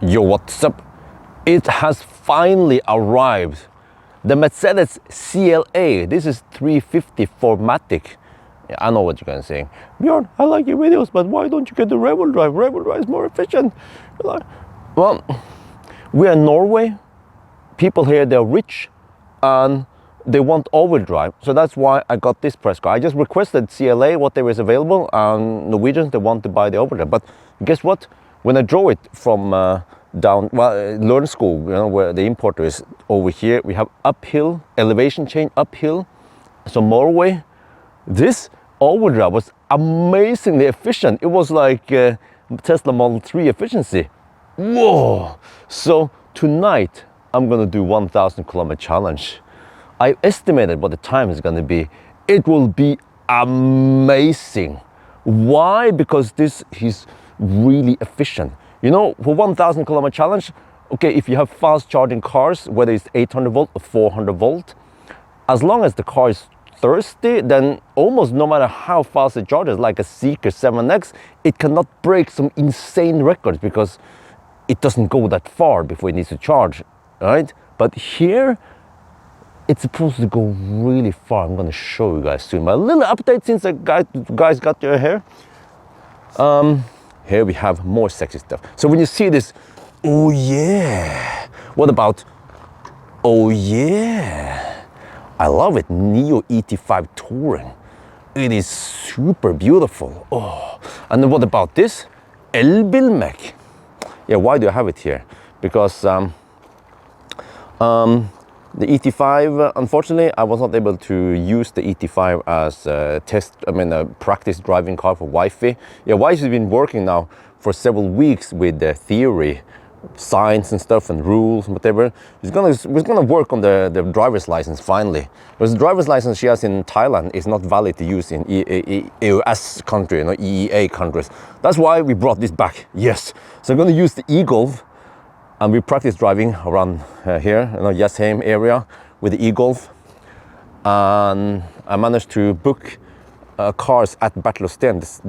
Yo, what's up? It has finally arrived. The Mercedes CLA. This is 350 4Matic. Yeah, I know what you're gonna say. Bjorn, I like your videos, but why don't you get the rear-wheel drive? Rear-wheel drive is more efficient. Well, we're in Norway. People here, they're rich and they want all-wheel drive. So that's why I got this press car. I just requested CLA, what there is available, and Norwegians, they want to buy the all-wheel drive. But guess what? When I drove it from learn school, you know, where the importer is over here, we have uphill, elevation change uphill, so motorway. This all-wheel drive was amazingly efficient. It was like Tesla Model 3 efficiency. Whoa! So tonight, I'm gonna do 1,000 kilometer challenge. I estimated what the time is gonna be. It will be amazing. Why? Because this is really efficient. You know, for 1,000 kilometer challenge, okay, if you have fast charging cars, whether it's 800 volt or 400 volt, as long as the car is thirsty, then almost no matter how fast it charges, like a Seeker 7X, it cannot break some insane records because it doesn't go that far before it needs to charge, right? But here, it's supposed to go really far. I'm gonna show you guys soon. But a little update since the guys got their hair. Here we have more sexy stuff. So when you see this, oh yeah. What about, oh yeah. I love it, Neo ET5 Touring. It is super beautiful. Oh, and then what about this? Elbilmek. Yeah, why do I have it here? Because the ET5, unfortunately, I was not able to use the ET5 as a practice driving car for wifey. Yeah, wifey's been working now for several weeks with the theory, science and stuff and rules and whatever. We're gonna work on the driver's license finally. Because the driver's license she has in Thailand is not valid to use in EOS country, you know, EEA countries. That's why we brought this back, yes. So I'm gonna use the e-Golf. And we practice driving around here, you know, Jessheim area with the e-Golf. And I managed to book cars at Battle of Sten this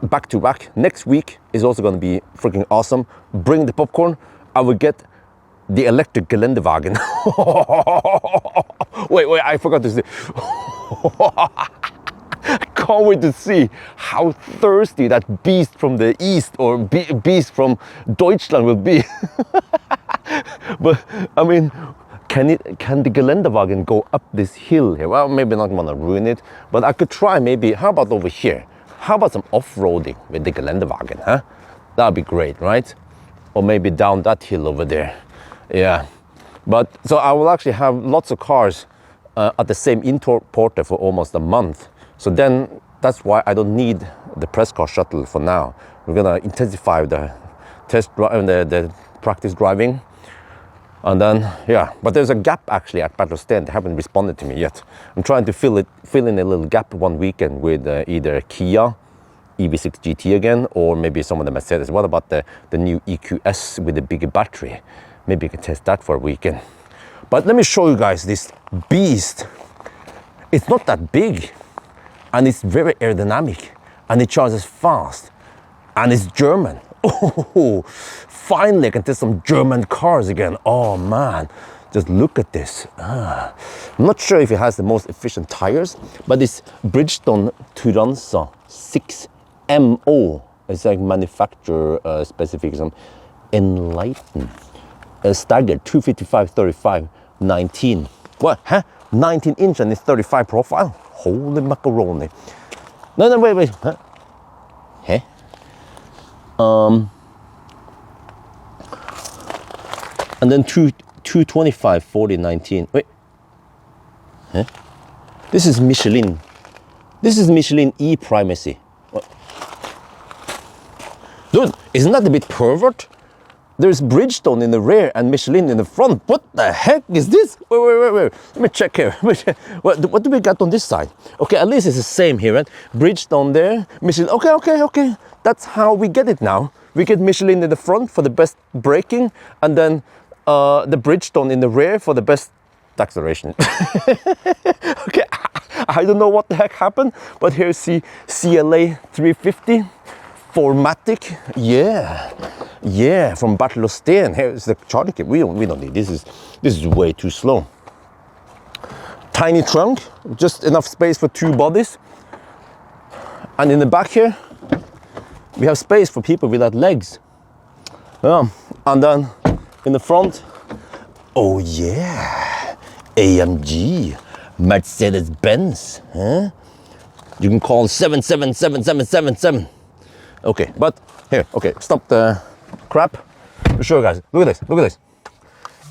back to back. Next week is also going to be freaking awesome. Bring the popcorn. I will get the electric Geländewagen. wait, I forgot to say. Can't wait to see how thirsty that beast from the east or beast from Deutschland will be. But I mean, can the Geländewagen go up this hill here? Well, maybe not want to ruin it, but I could try maybe. How about over here? How about some off-roading with the Geländewagen, huh? That'd be great, right? Or maybe down that hill over there. Yeah. But so I will actually have lots of cars at the same importer for almost a month. So then that's why I don't need the press car shuttle for now. We're gonna intensify the the practice driving. And then, yeah, but there's a gap actually at Battle of Sten. They haven't responded to me yet. I'm trying to fill in a little gap one weekend with either Kia, EV6 GT again, or maybe some of the Mercedes. What about the new EQS with the bigger battery? Maybe you can test that for a weekend. But let me show you guys this beast. It's not that big. And it's very aerodynamic, and it charges fast, and it's German. Oh, finally I can test some German cars again. Oh man, just look at this. I'm not sure if it has the most efficient tires, but it's Bridgestone Turanza 6MO. It's like manufacturer specification. Enlighten. Staggered 255, 35, 19. What? Huh? 19 inch and it's 35 profile. Holy macaroni. No, wait. Huh? Hey? And then 225, 40, 19. Wait. Huh? This is Michelin. This is Michelin E-Primacy. What? Dude, isn't that a bit pervert? There's Bridgestone in the rear and Michelin in the front. What the heck is this? Wait. Let me check here. What do we got on this side? Okay, at least it's the same here, right? Bridgestone there, Michelin. Okay. That's how we get it now. We get Michelin in the front for the best braking, and then the Bridgestone in the rear for the best acceleration. Okay, I don't know what the heck happened, but here's the CLA 350. 4Matic, yeah, from Bartelosteen. Here's the charging cable. We don't need this. This is way too slow. Tiny trunk, just enough space for 2 bodies. And in the back here, we have space for people without legs. And then in the front, oh yeah, AMG, Mercedes Benz, huh? You can call 777777. Okay, but here, okay, stop the crap. I'll show you guys. Look at this.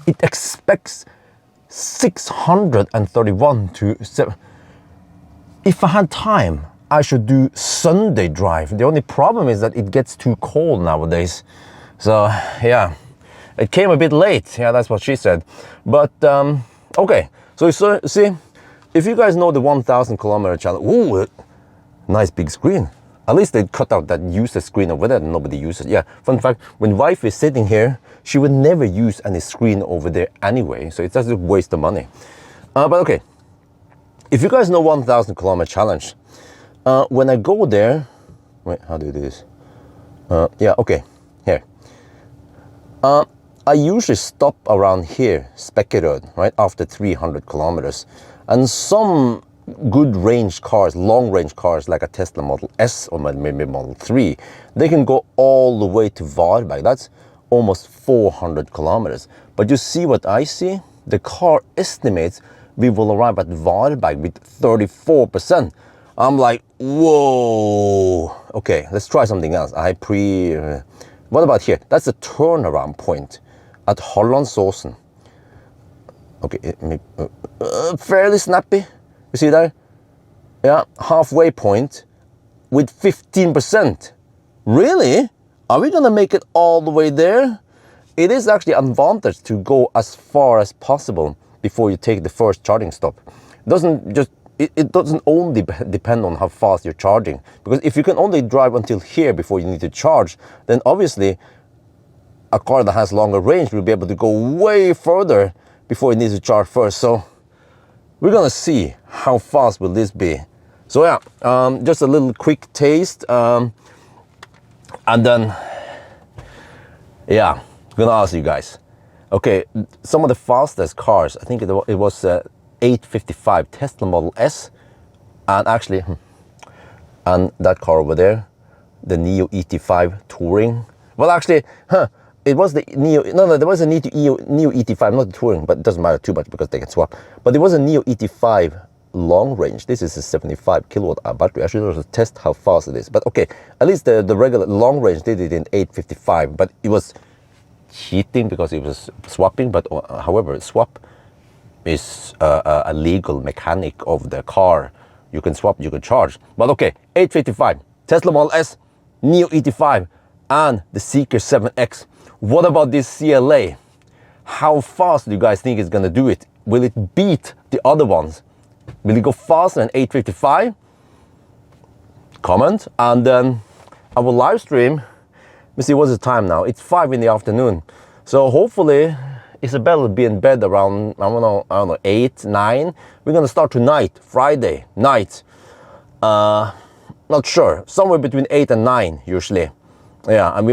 It expects 631 to 7. If I had time, I should do Sunday drive. The only problem is that it gets too cold nowadays. So yeah, it came a bit late. Yeah, that's what she said. But okay, so see, if you guys know the 1,000 kilometer challenge, ooh, nice big screen. At least they cut out that useless screen over there that nobody uses. Yeah, fun fact, when wife is sitting here, she would never use any screen over there anyway. So it's just a waste of money. But okay, if you guys know 1,000 kilometer challenge, when I go there, wait, how do you do this? Yeah, okay, here. I usually stop around here, Spekkerød, right, after 300 kilometers. And some good range cars, long range cars like a Tesla Model S or maybe Model 3, they can go all the way to Varberg. That's almost 400 kilometers. But you see what I see? The car estimates we will arrive at Varberg with 34%. I'm like, whoa. Okay, let's try something else. What about here? That's a turnaround point at Hollandsåsen. Okay, fairly snappy. You see there? Yeah, halfway point with 15%. Really? Are we gonna make it all the way there? It is actually an advantage to go as far as possible before you take the first charging stop. It doesn't only depend on how fast you're charging, because if you can only drive until here before you need to charge, then obviously a car that has longer range will be able to go way further before it needs to charge first. So we're gonna see how fast will this be. So yeah, just a little quick taste, and then yeah, I'm gonna ask you guys. Okay, some of the fastest cars, I think it was 855 Tesla Model S, and actually, and that car over there, the Neo ET5 Touring. Well, actually, it was the Neo. No, there was a Neo ET5, not the Touring, but it doesn't matter too much because they can swap. But there was a Neo ET5 long range. This is a 75 kilowatt hour battery. I should also test how fast it is. But okay, at least the regular long range did it in 855, but it was cheating because it was swapping. But however, swap is a legal mechanic of the car. You can swap, you can charge. But okay, 855 Tesla Model S, Neo ET5, and the Seeker 7X. What about this CLA? How fast do you guys think it's gonna do it? Will it beat the other ones? Will it go faster than 855? Comment. And then I will live stream. Let me see, what's the time now? It's 5 in the afternoon. So hopefully Isabel will be in bed around, I don't know, 8, 9. We're gonna start tonight, Friday night. Not sure, somewhere between 8 and 9 usually. Yeah, and we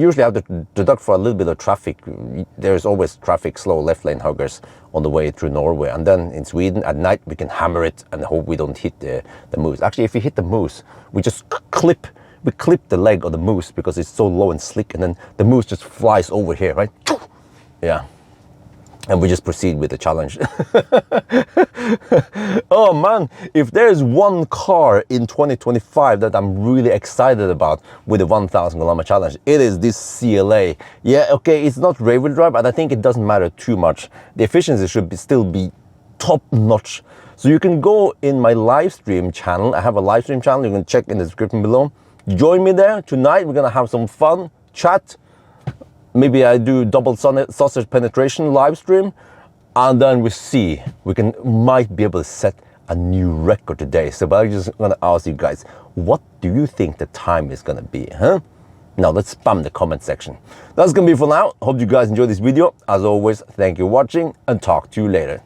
usually have to deduct for a little bit of traffic. There's always traffic, slow left lane huggers on the way through Norway. And then in Sweden at night, we can hammer it and hope we don't hit the moose. Actually, if we hit the moose, we just clip the leg of the moose because it's so low and slick, and then the moose just flies over here, right? Yeah. And we just proceed with the challenge. Oh man, if there's one car in 2025 that I'm really excited about with the 1,000 kilometer challenge, it is this CLA. Yeah, okay, it's not rear-wheel drive, but I think it doesn't matter too much. The efficiency should still be top notch. So you can go in my live stream channel. I have a live stream channel. You can check in the description below. Join me there tonight. We're gonna have some fun, chat. Maybe I do double sausage penetration live stream, and then we might be able to set a new record today. So but I'm just gonna ask you guys, what do you think the time is gonna be, huh? Now let's spam the comment section. That's gonna be for now. Hope you guys enjoyed this video. As always, thank you for watching, and talk to you later.